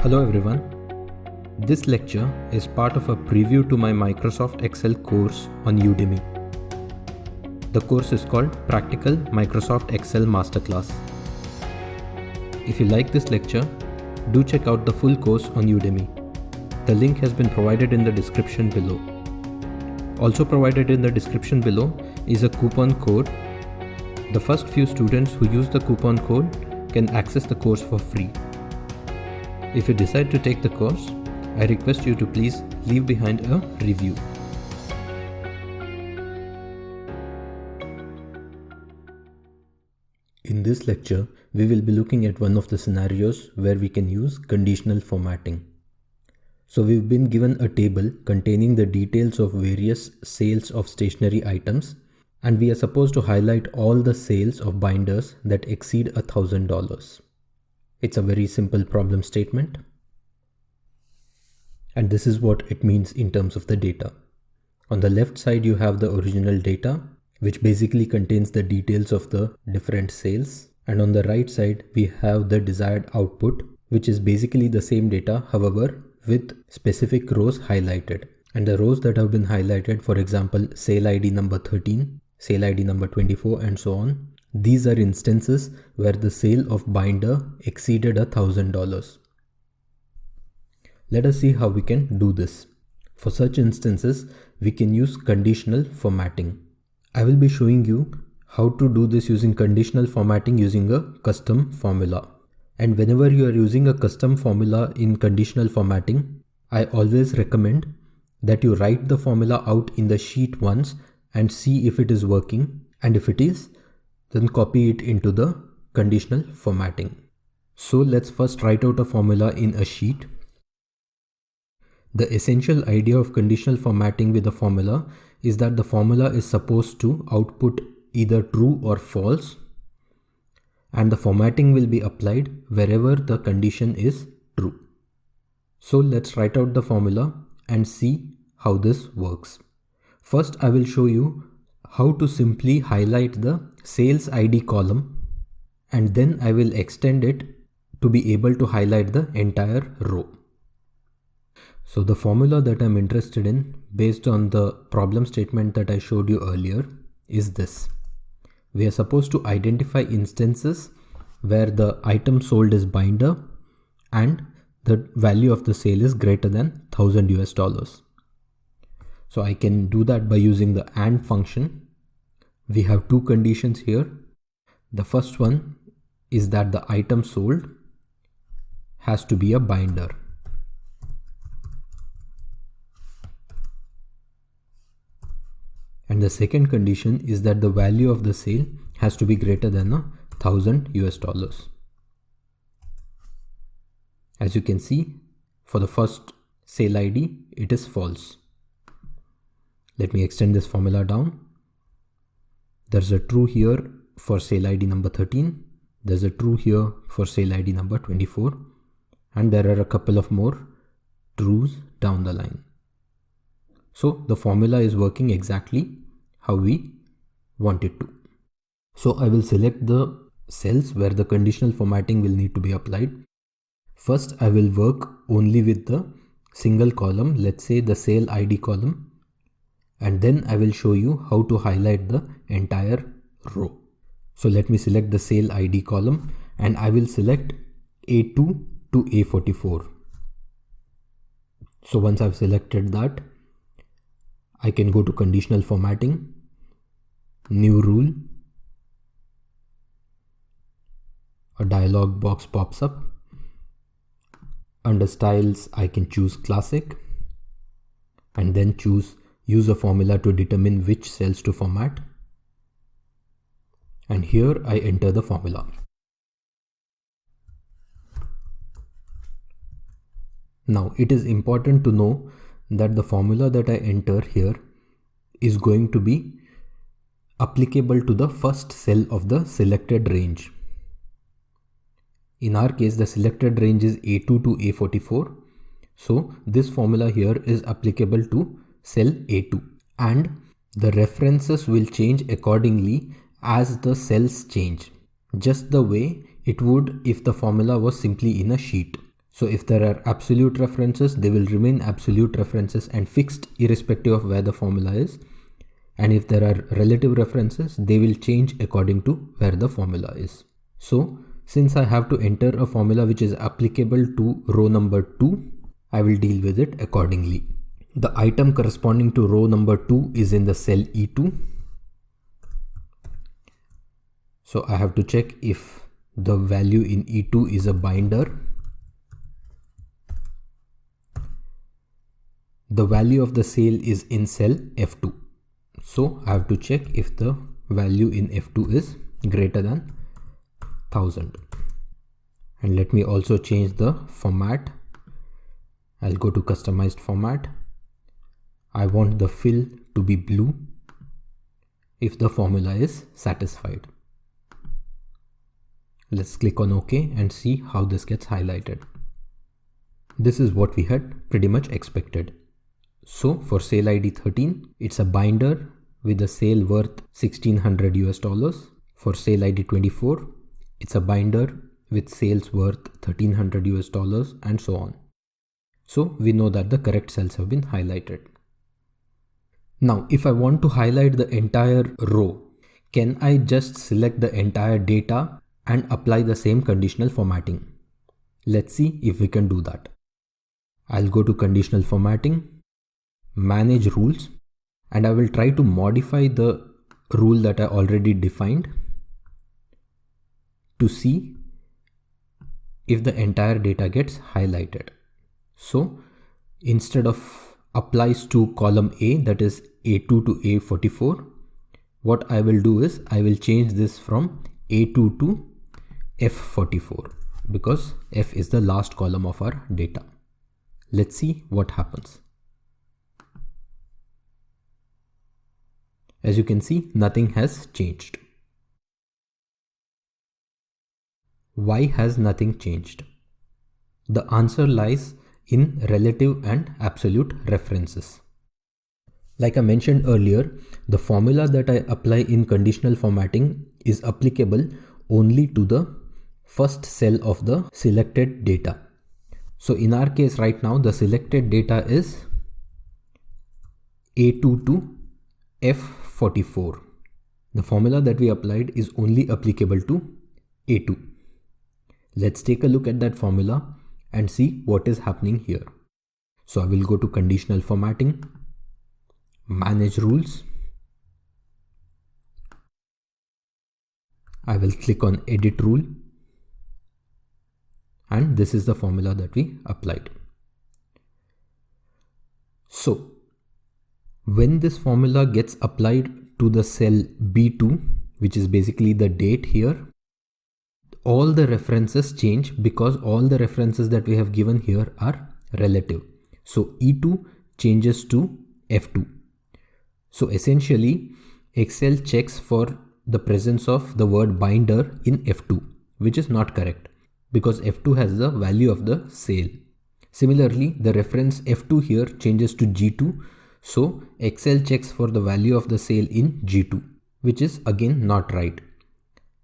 Hello everyone. This lecture is part of a preview to my Microsoft Excel course on Udemy. The course is called Practical Microsoft Excel Masterclass. If you like this lecture, do check out the full course on Udemy. The link has been provided in the description below. Also provided in the description below is a coupon code. The first few students who use the coupon code can access the course for free. If you decide to take the course, I request you to please leave behind a review. In this lecture, we will be looking at one of the scenarios where we can use conditional formatting. So we've been given a table containing the details of various sales of stationery items, and we are supposed to highlight all the sales of binders that exceed $1,000. It's a very simple problem statement. And this is what it means in terms of the data. On the left side, you have the original data, which basically contains the details of the different sales. And on the right side, we have the desired output, which is basically the same data, however, with specific rows highlighted. And the rows that have been highlighted, for example, sale ID number 13, sale ID number 24, and so on. These are instances where the sale of binder exceeded $1,000. Let us see how we can do this. For such instances, we can use conditional formatting. I will be showing you how to do this using conditional formatting using a custom formula. And whenever you are using a custom formula in conditional formatting, I always recommend that you write the formula out in the sheet once and see if it is working. And if it is, then copy it into the conditional formatting. So let's first write out a formula in a sheet. The essential idea of conditional formatting with a formula is that the formula is supposed to output either true or false, and the formatting will be applied wherever the condition is true. So let's write out the formula and see how this works. First, I will show you how to simply highlight the sales ID column, and then I will extend it to be able to highlight the entire row. So the formula that I'm interested in, based on the problem statement that I showed you earlier, is this. We are supposed to identify instances where the item sold is binder and the value of the sale is greater than $1,000. So I can do that by using the AND function. We have two conditions here. The first one is that the item sold has to be a binder. And the second condition is that the value of the sale has to be greater than $1,000. As you can see, for the first sale ID, it is false. Let me extend this formula down. There's a true here for sale ID number 13. There's a true here for sale ID number 24. And there are a couple of more trues down the line. So the formula is working exactly how we want it to. So I will select the cells where the conditional formatting will need to be applied. First, I will work only with the single column, let's say the sale ID column. And then I will show you how to highlight the entire row. So let me select the sale ID column and I will select A2 to A44. So once I've selected that, I can go to conditional formatting, new rule. A dialog box pops up. Under styles, I can choose classic and then choose use a formula to determine which cells to format. And here I enter the formula. Now it is important to know that the formula that I enter here is going to be applicable to the first cell of the selected range. In our case, the selected range is A2 to A44. So this formula here is applicable to cell A2, and the references will change accordingly as the cells change, just the way it would if the formula was simply in a sheet. So if there are absolute references, they will remain absolute references and fixed irrespective of where the formula is. And if there are relative references, they will change according to where the formula is. So since I have to enter a formula which is applicable to row number 2, I will deal with it accordingly. The item corresponding to row number 2 is in the cell E2. So I have to check if the value in E2 is a binder. The value of the sale is in cell F2. So I have to check if the value in F2 is greater than 1000. And let me also change the format. I'll go to customized format. I want the fill to be blue if the formula is satisfied. Let's click on OK and see how this gets highlighted. This is what we had pretty much expected. So for sale ID 13, it's a binder with a sale worth $1600 US. For sale ID 24, it's a binder with sales worth $1300 US and so on. So we know that the correct cells have been highlighted. Now, if I want to highlight the entire row, can I just select the entire data and apply the same conditional formatting? Let's see if we can do that. I'll go to conditional formatting, manage rules, and I will try to modify the rule that I already defined to see if the entire data gets highlighted. So instead of applies to column A, that is A2 to A44, what I will do is I will change this from A2 to F44 because F is the last column of our data. Let's see what happens. As you can see, nothing has changed. Why has nothing changed? The answer lies in relative and absolute references. Like I mentioned earlier, the formula that I apply in conditional formatting is applicable only to the first cell of the selected data. So in our case right now, the selected data is A2 to F44. The formula that we applied is only applicable to A2. Let's take a look at that formula and see what is happening here. So I will go to conditional formatting, manage rules. I will click on edit rule, and this is the formula that we applied. So when this formula gets applied to the cell B2, which is basically the date here, all the references change because all the references that we have given here are relative. So E2 changes to F2. So essentially, Excel checks for the presence of the word binder in F2, which is not correct because F2 has the value of the sale. Similarly, the reference F2 here changes to G2. So Excel checks for the value of the sale in G2, which is again not right.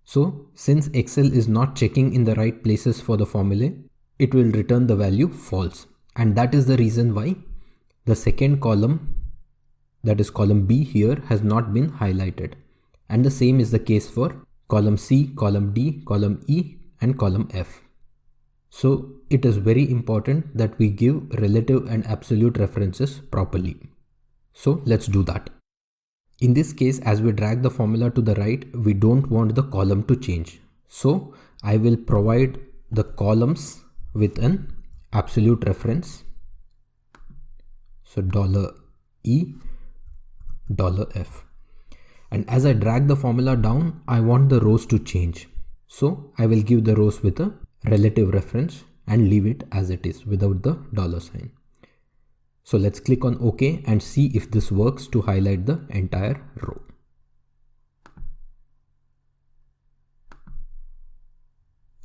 So since Excel is not checking in the right places for the formulae, it will return the value false. And that is the reason why the second column, that is column B here, has not been highlighted. And the same is the case for column C, column D, column E, and column F. So it is very important that we give relative and absolute references properly. So let's do that. In this case, as we drag the formula to the right, we don't want the column to change. So I will provide the columns with an absolute reference. So $E, $F. And as I drag the formula down, I want the rows to change. So I will give the rows with a relative reference and leave it as it is without the $sign. So let's click on OK and see if this works to highlight the entire row.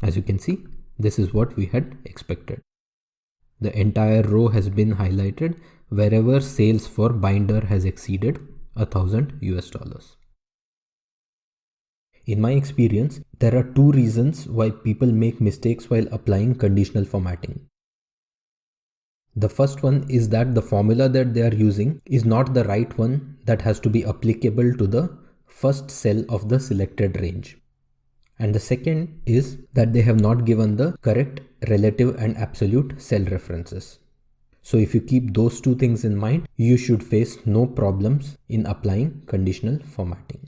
As you can see, this is what we had expected. The entire row has been highlighted wherever sales for binder has exceeded $1,000 US. In my experience, there are two reasons why people make mistakes while applying conditional formatting. The first one is that the formula that they are using is not the right one that has to be applicable to the first cell of the selected range. And the second is that they have not given the correct relative and absolute cell references. So if you keep those two things in mind, you should face no problems in applying conditional formatting.